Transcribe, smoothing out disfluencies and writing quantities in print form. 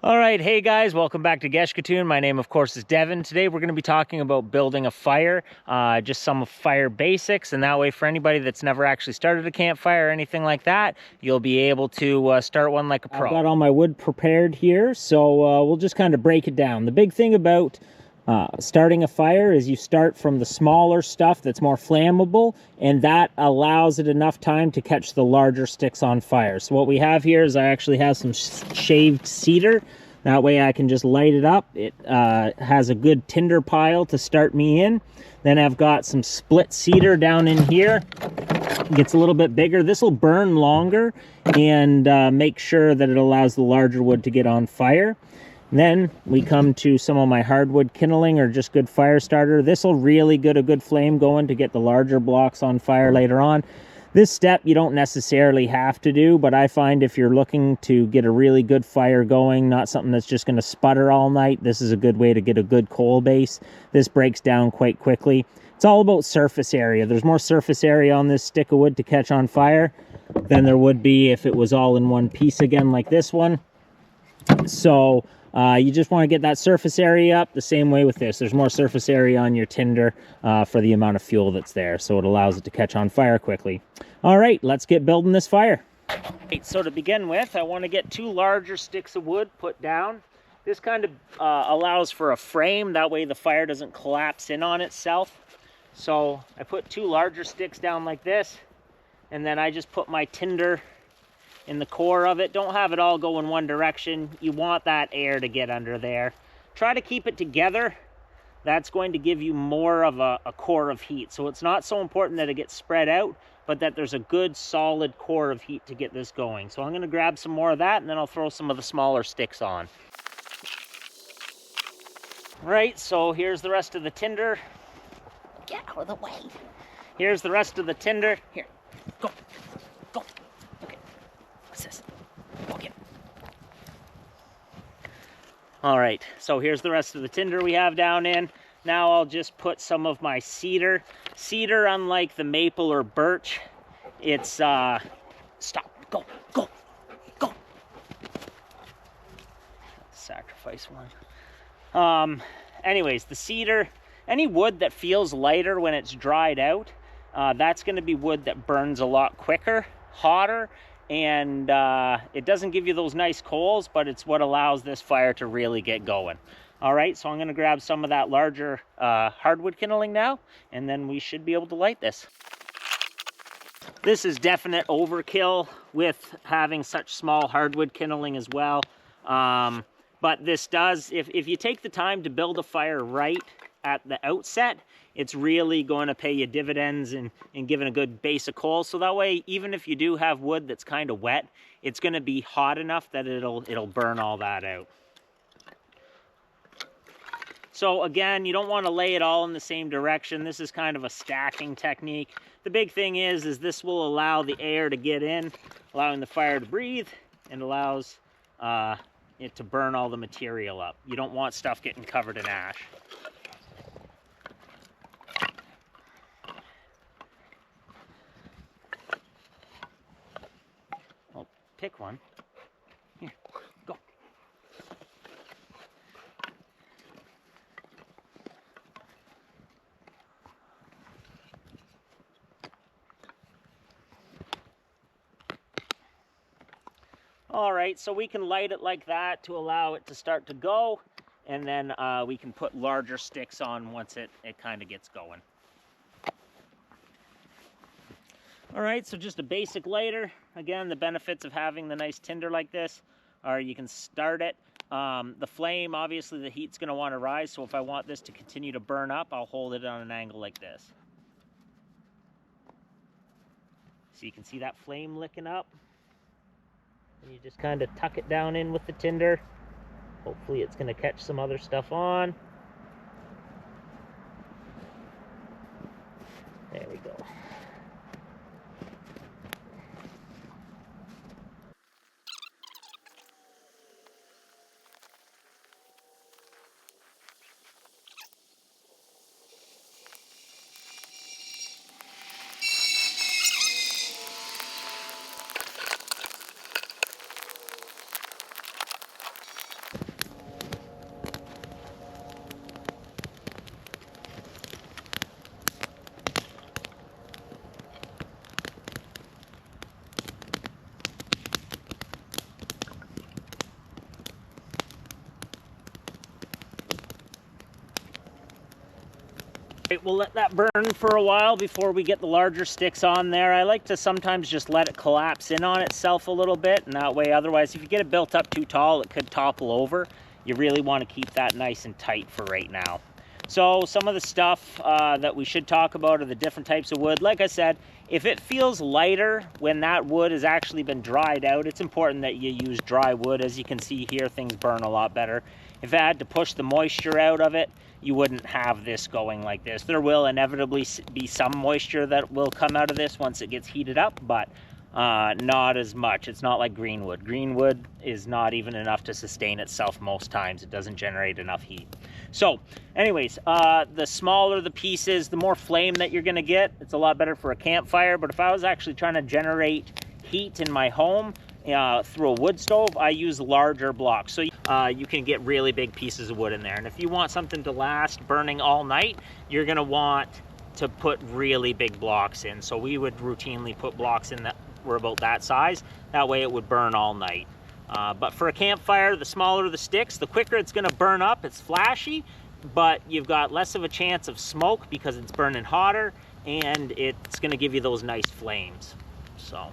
All right, hey guys, welcome back to Geshkatoon. My name, of course, is Devin. Today we're going to be talking about building a fire, just some fire basics, and that way for anybody that's never actually started a campfire or anything like that, you'll be able to start one like a pro. I've got all my wood prepared here, so we'll just kind of break it down. The big thing about starting a fire is you start from the smaller stuff that's more flammable, and that allows it enough time to catch the larger sticks on fire. So what we have here is I actually have some shaved cedar. That way I can just light it up. It has a good tinder pile to start me in. Then I've got some split cedar down in here. It gets a little bit bigger. This will burn longer and make sure that it allows the larger wood to get on fire. Then we come to some of my hardwood kindling or just good fire starter. This will really get a good flame going to get the larger blocks on fire later on. This step you don't necessarily have to do, but I find if you're looking to get a really good fire going, not something that's just going to sputter all night, this is a good way to get a good coal base. This breaks down quite quickly. It's all about surface area. There's more surface area on this stick of wood to catch on fire than there would be if it was all in one piece again like this one. So you just want to get that surface area up the same way with this. There's more surface area on your tinder for the amount of fuel that's there, so it allows it to catch on fire quickly. All right, let's get building this fire. Right, so to begin with, I want to get 2 larger sticks of wood put down. This kind of allows for a frame, that way the fire doesn't collapse in on itself. So I put 2 larger sticks down like this, and then I just put my tinder in the core of it. Don't have it all go in one direction. You want that air to get under there. Try to keep it together. That's going to give you more of a core of heat. So it's not so important that it gets spread out, but that there's a good solid core of heat to get this going. So I'm going to grab some more of that, and then I'll throw some of the smaller sticks on. Right, so here's the rest of the tinder. Get out of the way. Here's the rest of the tinder. Here, go, go. Okay, what's this? Okay. All right, so here's the rest of the tinder we have down in. Now I'll just put some of my cedar. Cedar, unlike the maple or birch, it's, stop, go, go, go. Sacrifice one. Anyways, the cedar, any wood that feels lighter when it's dried out, that's gonna be wood that burns a lot quicker, hotter, and it doesn't give you those nice coals, but it's what allows this fire to really get going. All right, so I'm gonna grab some of that larger hardwood kindling now, and then we should be able to light this. This is definite overkill with having such small hardwood kindling as well. But this does, if you take the time to build a fire right at the outset, it's really going to pay you dividends in giving a good base of coal. So that way, even if you do have wood that's kind of wet, it's going to be hot enough that it'll burn all that out. So again, you don't want to lay it all in the same direction. This is kind of a stacking technique. The big thing is this will allow the air to get in, allowing the fire to breathe, and allows it to burn all the material up. You don't want stuff getting covered in ash. Well, pick one. Here, go. All right, so we can light it like that to allow it to start to go, and then we can put larger sticks on once it kind of gets going. All right, so just a basic lighter. Again, the benefits of having the nice tinder like this are you can start it. The flame, obviously the heat's gonna wanna rise, so if I want this to continue to burn up, I'll hold it on an angle like this. So you can see that flame licking up. And you just kind of tuck it down in with the tinder. Hopefully it's going to catch some other stuff on. There we go. Right, we'll let that burn for a while before we get the larger sticks on there. I like to sometimes just let it collapse in on itself a little bit, and that way, otherwise, if you get it built up too tall, it could topple over. You really want to keep that nice and tight for right now. So some of the stuff that we should talk about are the different types of wood. Like I said, if it feels lighter when that wood has actually been dried out, it's important that you use dry wood. As you can see here, things burn a lot better. If I had to push the moisture out of it, you wouldn't have this going like this. There will inevitably be some moisture that will come out of this once it gets heated up, but not as much. It's not like green wood. Green wood is not even enough to sustain itself most times. It doesn't generate enough heat. So anyways, the smaller the pieces, the more flame that you're gonna get. It's a lot better for a campfire, but if I was actually trying to generate heat in my home through a wood stove, I use larger blocks. So you can get really big pieces of wood in there. And if you want something to last burning all night, you're gonna want to put really big blocks in. So we would routinely put blocks in that were about that size. That way it would burn all night. But for a campfire, the smaller the sticks, the quicker it's gonna burn up. It's flashy, but you've got less of a chance of smoke because it's burning hotter, and it's gonna give you those nice flames. So.